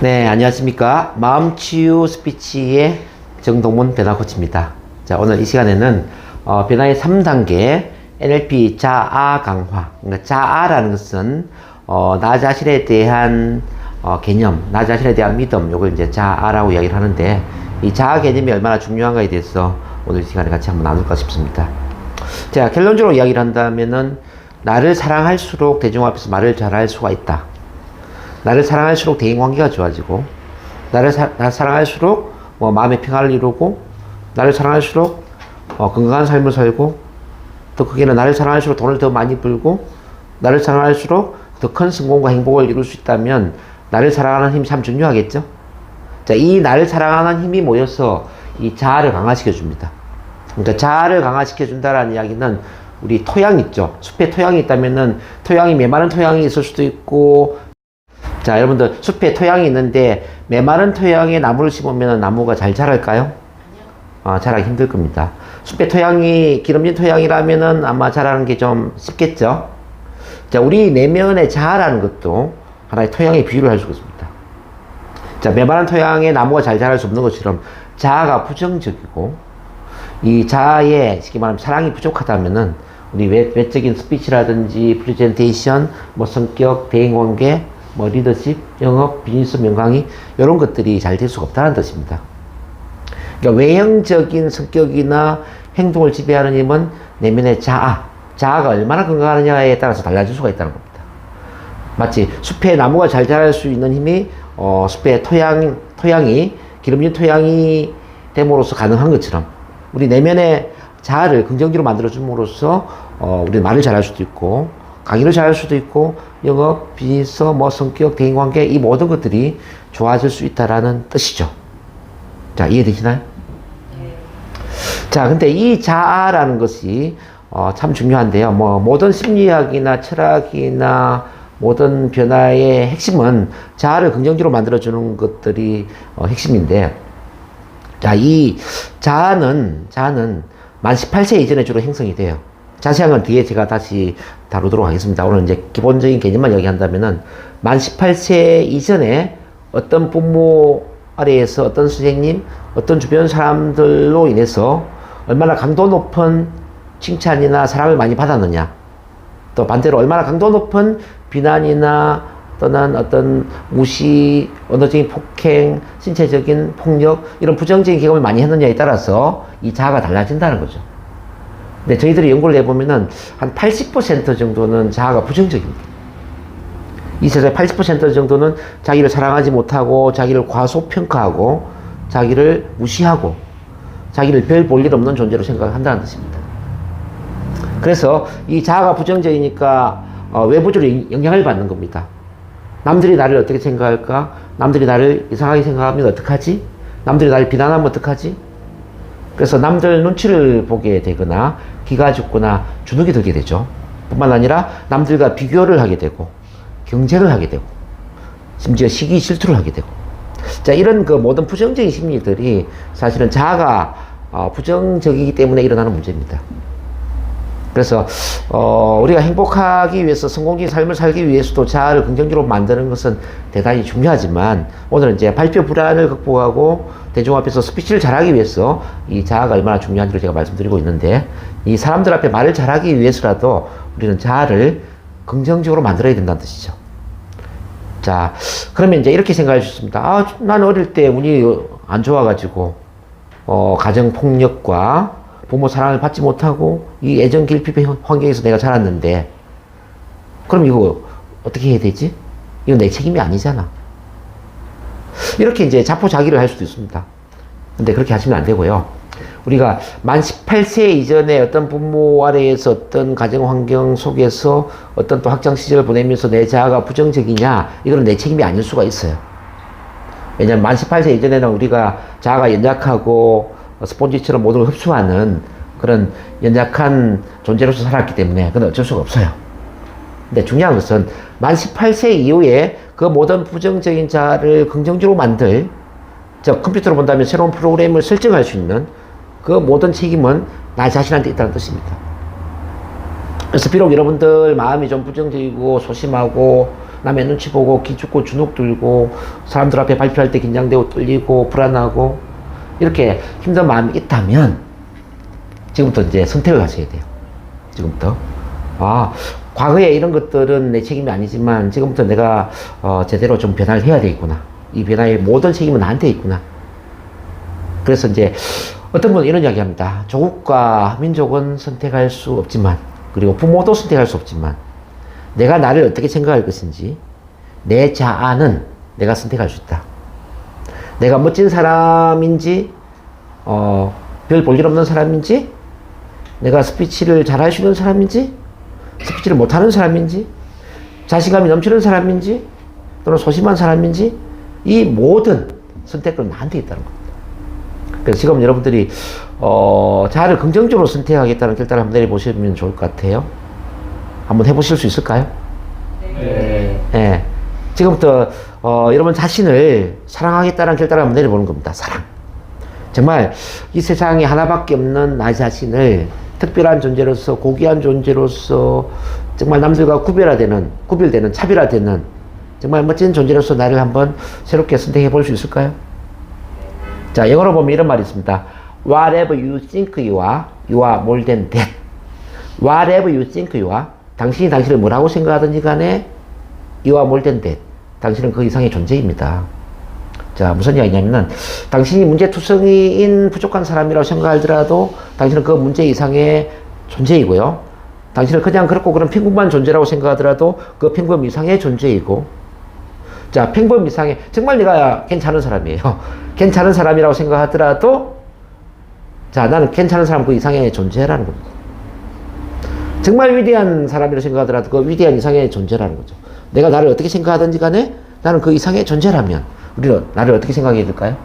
네, 안녕하십니까. 마음치유 스피치의 정동문 변화코치입니다. 자, 오늘 이 시간에는 변화의 3단계 NLP 자아 강화. 그러니까 자아라는 것은 나 자신에 대한 개념, 나 자신에 대한 믿음, 요걸 이제 자아라고 이야기를 하는데, 이 자아 개념이 얼마나 중요한가에 대해서 오늘 이 시간에 같이 한번 나눌까 싶습니다. 자, 결론적으로 이야기를 한다면은 나를 사랑할수록 대중 앞에서 말을 잘할 수가 있다. 나를 사랑할수록 대인관계가 좋아지고, 나를 사랑할수록 마음의 평화를 이루고, 나를 사랑할수록 건강한 삶을 살고, 또 그게는 나를 사랑할수록 돈을 더 많이 벌고, 나를 사랑할수록 더 큰 성공과 행복을 이룰 수 있다면 나를 사랑하는 힘이 참 중요하겠죠. 자, 이 나를 사랑하는 힘이 모여서 이 자아를 강화시켜 줍니다. 그러니까 자아를 강화시켜 준다라는 이야기는 우리 토양 있죠. 숲에 토양이 있다면은 토양이 메마른 토양이 있을 수도 있고, 자, 여러분들 숲에 토양이 있는데 메마른 토양에 나무를 심으면 나무가 잘 자랄까요? 자라기 힘들 겁니다. 숲에 토양이 기름진 토양이라면은 아마 자라는 게 좀 쉽겠죠. 자, 우리 내면의 자아라는 것도 하나의 토양의 비유를 할 수 있습니다. 자, 메마른 토양에 나무가 잘 자랄 수 없는 것처럼 자아가 부정적이고, 이 자아에 쉽게 말하면 사랑이 부족하다면은 우리 외적인 스피치라든지 프레젠테이션, 성격, 대인관계, 리더십, 영업, 비즈니스 명강의 이런 것들이 잘 될 수가 없다는 뜻입니다. 그러니까 외형적인 성격이나 행동을 지배하는 힘은 내면의 자아가 얼마나 건강하느냐에 따라서 달라질 수가 있다는 겁니다. 마치 숲에 나무가 잘 자랄 수 있는 힘이 숲의 토양이 기름진 토양이 됨으로써 가능한 것처럼, 우리 내면의 자아를 긍정적으로 만들어 줌으로써 우리 말을 잘할 수도 있고, 강의를 잘할 수도 있고, 영업, 비즈니스, 성격, 대인관계 이 모든 것들이 좋아질 수 있다라는 뜻이죠. 자, 이해되시나요? 네. 자, 근데 이 자아라는 것이 참 중요한데요. 모든 심리학이나 철학이나 모든 변화의 핵심은 자아를 긍정적으로 만들어주는 것들이 핵심인데, 자, 이 자아는 만 18세 이전에 주로 형성이 돼요. 자세한 건 뒤에 제가 다시 다루도록 하겠습니다. 오늘 이제 기본적인 개념만 이야기한다면은, 만 18세 이전에 어떤 부모 아래에서 어떤 선생님, 어떤 주변 사람들로 인해서 얼마나 강도 높은 칭찬이나 사랑을 많이 받았느냐, 또 반대로 얼마나 강도 높은 비난이나 또는 어떤 무시, 언어적인 폭행, 신체적인 폭력, 이런 부정적인 경험을 많이 했느냐에 따라서 이 자아가 달라진다는 거죠. 근데 저희들이 연구를 해보면은 한 80% 정도는 자아가 부정적입니다. 이 세상의 80% 정도는 자기를 사랑하지 못하고, 자기를 과소평가하고, 자기를 무시하고, 자기를 별 볼 일 없는 존재로 생각한다는 뜻입니다. 그래서 이 자아가 부정적이니까 외부적으로 영향을 받는 겁니다. 남들이 나를 어떻게 생각할까? 남들이 나를 이상하게 생각하면 어떡하지? 남들이 나를 비난하면 어떡하지? 그래서 남들 눈치를 보게 되거나 기가 죽거나 주눅이 들게 되죠. 뿐만 아니라 남들과 비교를 하게 되고, 경쟁을 하게 되고, 심지어 시기 질투를 하게 되고. 자, 이런 모든 부정적인 심리들이 사실은 자아가 부정적이기 때문에 일어나는 문제입니다. 그래서 우리가 행복하기 위해서, 성공적인 삶을 살기 위해서도 자아를 긍정적으로 만드는 것은 대단히 중요하지만, 오늘은 이제 발표 불안을 극복하고 대중 앞에서 스피치를 잘하기 위해서 이 자아가 얼마나 중요한지를 제가 말씀드리고 있는데, 이 사람들 앞에 말을 잘하기 위해서라도 우리는 자아를 긍정적으로 만들어야 된다는 뜻이죠. 자, 그러면 이제 이렇게 생각할 수 있습니다. 나는 어릴 때 운이 안 좋아가지고 가정폭력과 부모 사랑을 받지 못하고 이 애정 결핍의 환경에서 내가 자랐는데, 그럼 이거 어떻게 해야 되지? 이건 내 책임이 아니잖아. 이렇게 이제 자포자기를 할 수도 있습니다. 근데 그렇게 하시면 안 되고요. 우리가 만 18세 이전에 어떤 부모 아래에서 어떤 가정 환경 속에서 어떤 또 학창 시절을 보내면서 내 자아가 부정적이냐, 이거는 내 책임이 아닐 수가 있어요. 왜냐하면 만 18세 이전에는 우리가 자아가 연약하고 스폰지처럼 모든 걸 흡수하는 그런 연약한 존재로서 살았기 때문에 그건 어쩔 수가 없어요. 근데 중요한 것은 만 18세 이후에 그 모든 부정적인 자아를 긍정적으로 만들, 컴퓨터로 본다면 새로운 프로그램을 설정할 수 있는 그 모든 책임은 나 자신한테 있다는 뜻입니다. 그래서 비록 여러분들 마음이 좀 부정적이고 소심하고 남의 눈치 보고 기죽고 주눅 들고 사람들 앞에 발표할 때 긴장되고 떨리고 불안하고 이렇게 힘든 마음이 있다면 지금부터 이제 선택을 하셔야 돼요. 지금부터. 과거에 이런 것들은 내 책임이 아니지만 지금부터 내가 제대로 좀 변화를 해야 되겠구나. 이 변화의 모든 책임은 나한테 있구나. 그래서 이제 어떤 분은 이런 이야기 합니다. 조국과 민족은 선택할 수 없지만, 그리고 부모도 선택할 수 없지만, 내가 나를 어떻게 생각할 것인지, 내 자아는 내가 선택할 수 있다. 내가 멋진 사람인지, 별 볼 일 없는 사람인지, 내가 스피치를 잘할 수 있는 사람인지, 스피치를 못하는 사람인지, 자신감이 넘치는 사람인지, 또는 소심한 사람인지, 이 모든 선택은 나한테 있다는 겁니다. 그래서 지금 여러분들이 자아를 긍정적으로 선택하겠다는 결단을 한번 내려보시면 좋을 것 같아요. 한번 해보실 수 있을까요? 네. 네. 지금부터 여러분 자신을 사랑하겠다는 결단을 한번 내려보는 겁니다. 사랑. 정말 이 세상에 하나밖에 없는 나 자신을 특별한 존재로서, 고귀한 존재로서, 정말 남들과 구별되는, 차별화되는 정말 멋진 존재로서 나를 한번 새롭게 선택해 볼 수 있을까요? 자, 영어로 보면 이런 말이 있습니다. Whatever you think you are more than that. Whatever you think you are, 당신이 당신을 뭐라고 생각하든지 간에 you are more than that. 당신은 그 이상의 존재입니다. 자, 무슨 이야기냐면은 당신이 문제투성이인 부족한 사람이라고 생각하더라도 당신은 그 문제 이상의 존재이고요. 당신은 그냥 그렇고 그런 평범한 존재라고 생각하더라도 그 평범 이상의 존재이고, 자, 평범 이상의 정말 내가 괜찮은 사람이에요. 괜찮은 사람이라고 생각하더라도, 자, 나는 괜찮은 사람 그 이상의 존재라는 겁니다. 정말 위대한 사람이라고 생각하더라도 그 위대한 이상의 존재라는 거죠. 내가 나를 어떻게 생각하든지 간에 나는 그 이상의 존재라면 우리는 나를 어떻게 생각해야 될까요?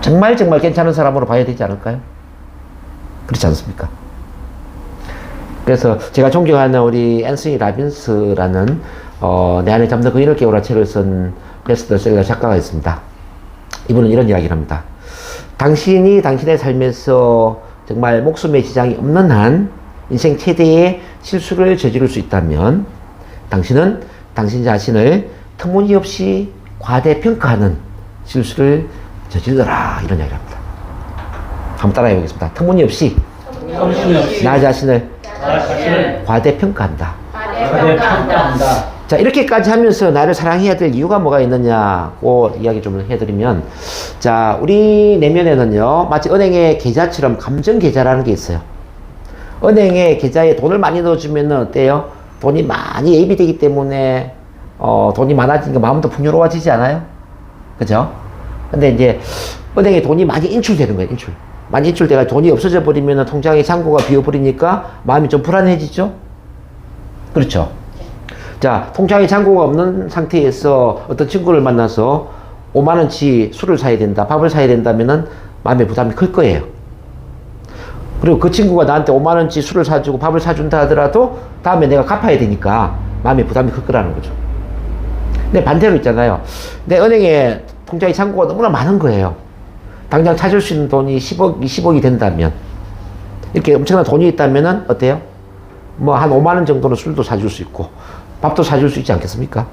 정말 괜찮은 사람으로 봐야 되지 않을까요? 그렇지 않습니까? 그래서 제가 존경하는 우리 앤서니 라빈스라는 내 안에 잠든 그 인을 깨우라 책을 쓴 베스트셀러 작가가 있습니다. 이분은 이런 이야기를 합니다. 당신이 당신의 삶에서 정말 목숨의 지장이 없는 한 인생 최대의 실수를 저지를 수 있다면 당신은 당신 자신을 터무니없이 과대평가하는 실수를 저질러라, 이런 이야기를 합니다. 한번 따라해 보겠습니다. 터무니없이 나 자신을 과대평가한다. 자, 이렇게까지 하면서 나를 사랑해야 될 이유가 뭐가 있느냐고 이야기 좀 해드리면, 자, 우리 내면에는요, 마치 은행의 계좌처럼 감정 계좌라는 게 있어요. 은행의 계좌에 돈을 많이 넣어주면 어때요? 돈이 많이 예비되기 때문에 돈이 많아지니까 마음도 풍요로워지지 않아요? 그죠? 근데 이제 은행에 돈이 많이 인출되는 거예요. 많이 인출돼가 돈이 없어져 버리면 통장의 잔고가 비어버리니까 마음이 좀 불안해지죠? 그렇죠? 자, 통장에 잔고가 없는 상태에서 어떤 친구를 만나서 5만원치 술을 사야 된다, 밥을 사야 된다면은 마음의 부담이 클 거예요. 그리고 그 친구가 나한테 5만원치 술을 사주고 밥을 사준다 하더라도 다음에 내가 갚아야 되니까 마음의 부담이 클 거라는 거죠. 근데 반대로 있잖아요. 내 은행에 통장에 잔고가 너무나 많은 거예요. 당장 찾을 수 있는 돈이 10억, 20억이 된다면, 이렇게 엄청난 돈이 있다면은 어때요? 뭐 한 5만원 정도는 술도 사줄 수 있고 밥도 사줄 수 있지 않겠습니까?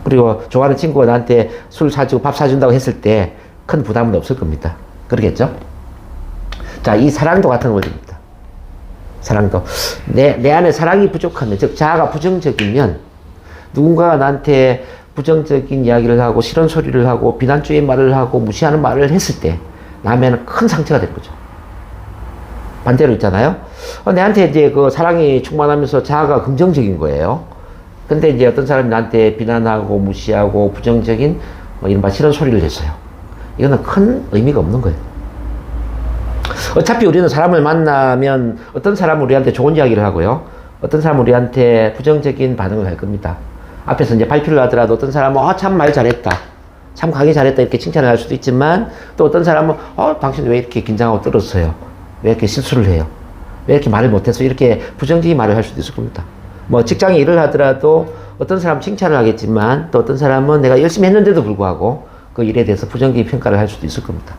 그리고 좋아하는 친구가 나한테 술 사주고 밥 사준다고 했을 때 큰 부담은 없을 겁니다. 그러겠죠? 자, 이 사랑도 같은 원리입니다. 사랑도. 내 안에 사랑이 부족하면, 즉 자아가 부정적이면 누군가가 나한테 부정적인 이야기를 하고 싫은 소리를 하고 비난주의 말을 하고 무시하는 말을 했을 때 남에는 큰 상처가 되는 거죠. 반대로 있잖아요. 내한테 이제 그 사랑이 충만하면서 자아가 긍정적인 거예요. 근데 이제 어떤 사람이 나한테 비난하고 무시하고 부정적인 이른바 싫은 소리를 했어요. 이거는 큰 의미가 없는 거예요. 어차피 우리는 사람을 만나면 어떤 사람은 우리한테 좋은 이야기를 하고요. 어떤 사람은 우리한테 부정적인 반응을 할 겁니다. 앞에서 이제 발표를 하더라도 어떤 사람은 참 말 잘했다, 참 강의 잘했다 이렇게 칭찬을 할 수도 있지만, 또 어떤 사람은 당신 왜 이렇게 긴장하고 떨었어요? 왜 이렇게 실수를 해요? 왜 이렇게 말을 못해서 이렇게 부정적인 말을 할 수도 있을 겁니다. 뭐 직장에 일을 하더라도 어떤 사람은 칭찬을 하겠지만 또 어떤 사람은 내가 열심히 했는데도 불구하고 그 일에 대해서 부정적인 평가를 할 수도 있을 겁니다.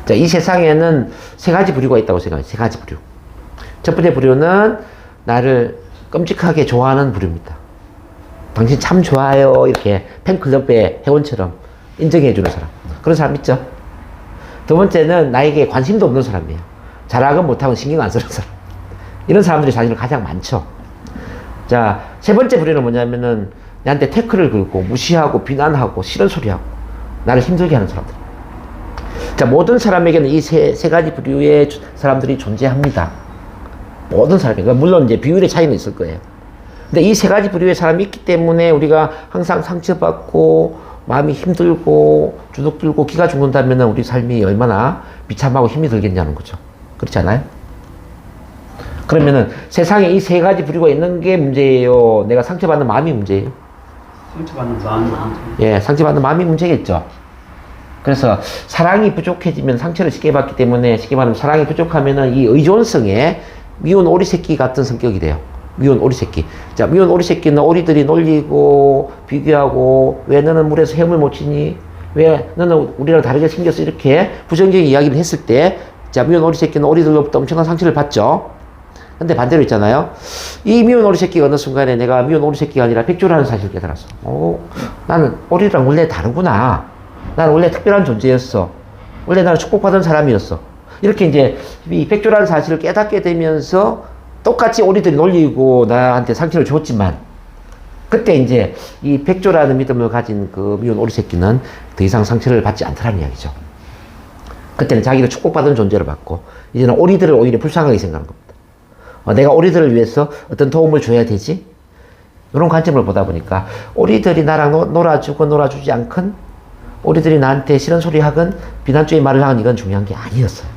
자, 이 세상에는 세 가지 부류가 있다고 생각해요. 세 가지 부류. 첫 번째 부류는 나를 끔찍하게 좋아하는 부류입니다. 당신 참 좋아요. 이렇게 팬클럽의 회원처럼 인정해주는 사람. 그런 사람 있죠? 두 번째는 나에게 관심도 없는 사람이에요. 잘하건 못하건 신경 안 쓰는 사람. 이런 사람들이 사실은 가장 많죠. 자, 세 번째 부류는 뭐냐면은 나한테 태클을 걸고 무시하고 비난하고 싫은 소리하고 나를 힘들게 하는 사람들. 자, 모든 사람에게는 이 세 가지 부류의 사람들이 존재합니다. 모든 사람에게. 물론 이제 비율의 차이는 있을 거예요. 근데 이 세 가지 부류의 사람이 있기 때문에 우리가 항상 상처받고 마음이 힘들고 주눅들고 기가 죽는다면 우리 삶이 얼마나 비참하고 힘이 들겠냐는 거죠. 그렇지 않아요? 그러면은 세상에 이 세 가지 부류가 있는 게 문제예요? 내가 상처받는 마음이 문제예요? 상처받는 마음이 문제. 예, 상처받는 마음이 문제겠죠. 그래서 사랑이 부족해지면 상처를 쉽게 받기 때문에 쉽게 말하면 사랑이 부족하면은 이 의존성에 미운 오리 새끼 같은 성격이 돼요. 미운 오리 새끼. 자, 미운 오리 새끼는 오리들이 놀리고 비교하고 왜 너는 물에서 해물 못 치니? 왜 너는 우리랑 다르게 생겼어? 이렇게 부정적인 이야기를 했을 때, 자, 미운 오리 새끼는 오리들로부터 엄청난 상처를 받죠. 근데 반대로 있잖아요. 이 미운 오리 새끼가 어느 순간에 내가 미운 오리 새끼가 아니라 백조라는 사실을 깨달았어. 나는 오리랑 원래 다르구나. 나는 원래 특별한 존재였어. 원래 나는 축복받은 사람이었어. 이렇게 이제 이 백조라는 사실을 깨닫게 되면서 똑같이 오리들이 놀리고 나한테 상처를 줬지만 그때 이제 이 백조라는 믿음을 가진 그 미운 오리 새끼는 더 이상 상처를 받지 않더라는 이야기죠. 그때는 자기를 축복받은 존재를 받고 이제는 오리들을 오히려 불쌍하게 생각하는 겁니다. 내가 오리들을 위해서 어떤 도움을 줘야 되지? 이런 관점을 보다 보니까 오리들이 나랑 놀아주고 놀아주지 않건 오리들이 나한테 싫은 소리 하건 비난주의 말을 하건 이건 중요한 게 아니었어요.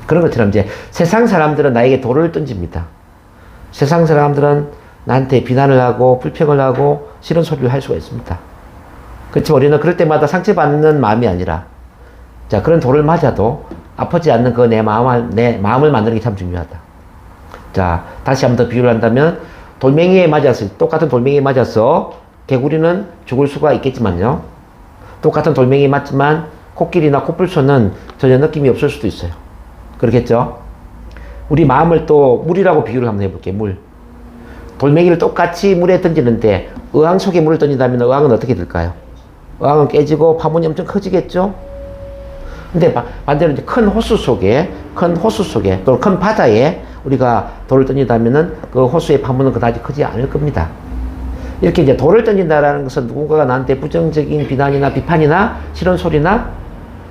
그런 것처럼 이제 세상 사람들은 나에게 돌을 던집니다. 세상 사람들은 나한테 비난을 하고 불평을 하고 싫은 소리를 할 수가 있습니다. 그렇지만 우리는 그럴 때마다 상처받는 마음이 아니라 자, 그런 돌을 맞아도 아프지 않는 그 내 마음을 만드는 게 참 중요하다. 자, 다시 한번 더 비유를 한다면 돌멩이에 맞았을 똑같은 돌멩이에 맞아서 개구리는 죽을 수가 있겠지만요. 똑같은 돌멩이에 맞지만 코끼리나 코뿔소는 전혀 느낌이 없을 수도 있어요. 그렇겠죠? 우리 마음을 또 물이라고 비유를 한번 해볼게요. 물. 돌멩이를 똑같이 물에 던지는데 어항 속에 물을 던진다면 어항은 어떻게 될까요? 어항은 깨지고 파문이 엄청 커지겠죠? 근데 반대로 이제 큰 호수 속에 또 큰 바다에 우리가 돌을 던진다면은 그 호수의 파문은 그다지 크지 않을 겁니다. 이렇게 이제 돌을 던진다라는 것은 누군가가 나한테 부정적인 비난이나 비판이나 싫은 소리나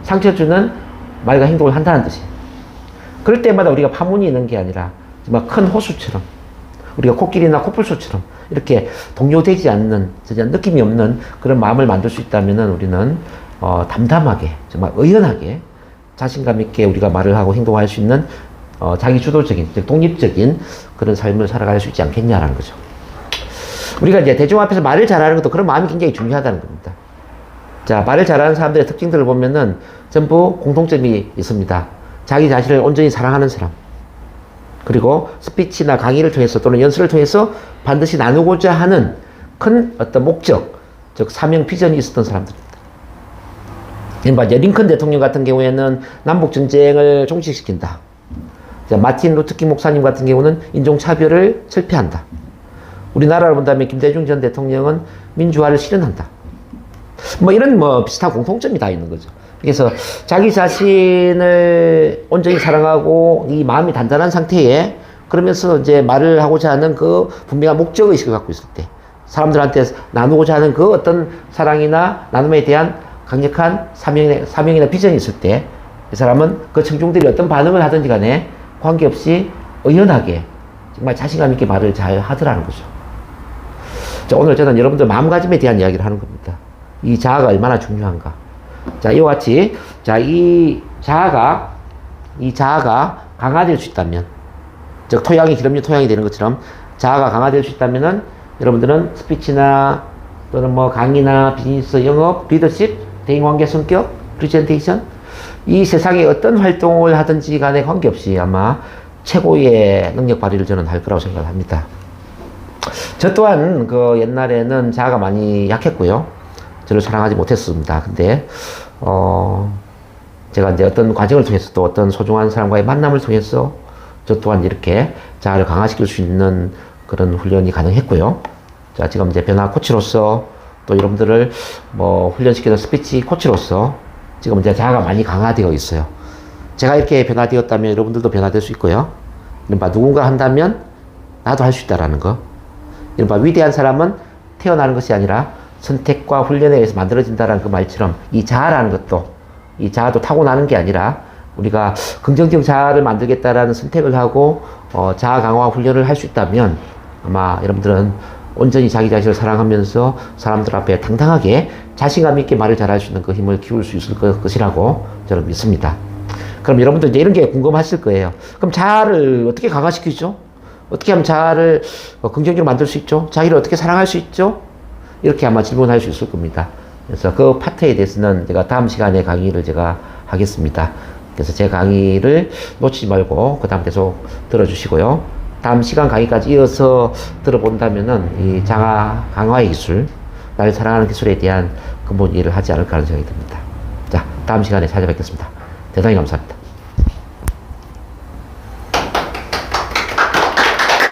상처 주는 말과 행동을 한다는 뜻이에요. 그럴 때마다 우리가 파문이 있는 게 아니라 정말 큰 호수처럼 우리가 코끼리나 코뿔소처럼 이렇게 동요되지 않는 전혀 느낌이 없는 그런 마음을 만들 수 있다면은 우리는 담담하게 정말 의연하게 자신감 있게 우리가 말을 하고 행동할 수 있는 자기 주도적인 즉 독립적인 그런 삶을 살아갈 수 있지 않겠냐라는 거죠. 우리가 이제 대중 앞에서 말을 잘하는 것도 그런 마음이 굉장히 중요하다는 겁니다. 자, 말을 잘하는 사람들의 특징들을 보면은 전부 공통점이 있습니다. 자기 자신을 온전히 사랑하는 사람. 그리고 스피치나 강의를 통해서 또는 연설을 통해서 반드시 나누고자 하는 큰 어떤 목적, 즉 사명 비전이 있었던 사람들입니다. 이제 링컨 대통령 같은 경우에는 남북 전쟁을 종식시킨다. 자, 마틴 루터킹 목사님 같은 경우는 인종차별을 철폐한다. 우리나라로 본다면 김대중 전 대통령은 민주화를 실현한다. 이런 비슷한 공통점이 다 있는 거죠. 그래서 자기 자신을 온전히 사랑하고 이 마음이 단단한 상태에 그러면서 이제 말을 하고자 하는 그 분명한 목적의식을 갖고 있을 때 사람들한테 나누고자 하는 그 어떤 사랑이나 나눔에 대한 강력한 사명이나 비전이 있을 때 이 사람은 그 청중들이 어떤 반응을 하든지 간에 관계없이 의연하게 정말 자신감 있게 말을 잘 하더라는 거죠. 자, 오늘 저는 여러분들 마음가짐에 대한 이야기를 하는 겁니다. 이 자아가 얼마나 중요한가. 자, 이와 같이, 자, 이 자아가 강화될 수 있다면, 즉, 토양이 기름진 토양이 되는 것처럼 자아가 강화될 수 있다면은 여러분들은 스피치나 또는 강의나 비즈니스, 영업, 리더십, 대인관계 성격, 프리젠테이션, 이 세상에 어떤 활동을 하든지 간에 관계없이 아마 최고의 능력 발휘를 저는 할 거라고 생각을 합니다. 저 또한 그 옛날에는 자아가 많이 약했고요. 저를 사랑하지 못했습니다. 근데, 제가 이제 어떤 과정을 통해서 또 어떤 소중한 사람과의 만남을 통해서 저 또한 이렇게 자아를 강화시킬 수 있는 그런 훈련이 가능했고요. 자, 지금 이제 변화 코치로서 또 여러분들을 뭐 훈련시키는 스피치 코치로서 지금 이제 자아가 많이 강화되어 있어요. 제가 이렇게 변화되었다면 여러분들도 변화될 수 있고요. 이른바 누군가 한다면 나도 할 수 있다라는 거. 이른바 위대한 사람은 태어나는 것이 아니라 선택과 훈련에 의해서 만들어진다라는 그 말처럼 이 자아라는 것도, 이 자아도 타고나는 게 아니라 우리가 긍정적 자아를 만들겠다라는 선택을 하고 자아 강화 훈련을 할 수 있다면 아마 여러분들은 온전히 자기 자신을 사랑하면서 사람들 앞에 당당하게 자신감 있게 말을 잘할 수 있는 그 힘을 키울 수 있을 것이라고 저는 믿습니다. 그럼 여러분들 이제 이런 게 궁금하실 거예요. 그럼 자아를 어떻게 강화시키죠? 어떻게 하면 자아를 긍정적으로 만들 수 있죠? 자기를 어떻게 사랑할 수 있죠? 이렇게 아마 질문할 수 있을 겁니다. 그래서 그 파트에 대해서는 제가 다음 시간에 강의를 제가 하겠습니다. 그래서 제 강의를 놓치지 말고 그 다음 계속 들어주시고요. 다음 시간 강의까지 이어서 들어본다면은 이 자아 강화의 기술, 나를 사랑하는 기술에 대한 근본 이해를 하지 않을까 하는 생각이 듭니다. 자, 다음 시간에 찾아뵙겠습니다. 대단히 감사합니다.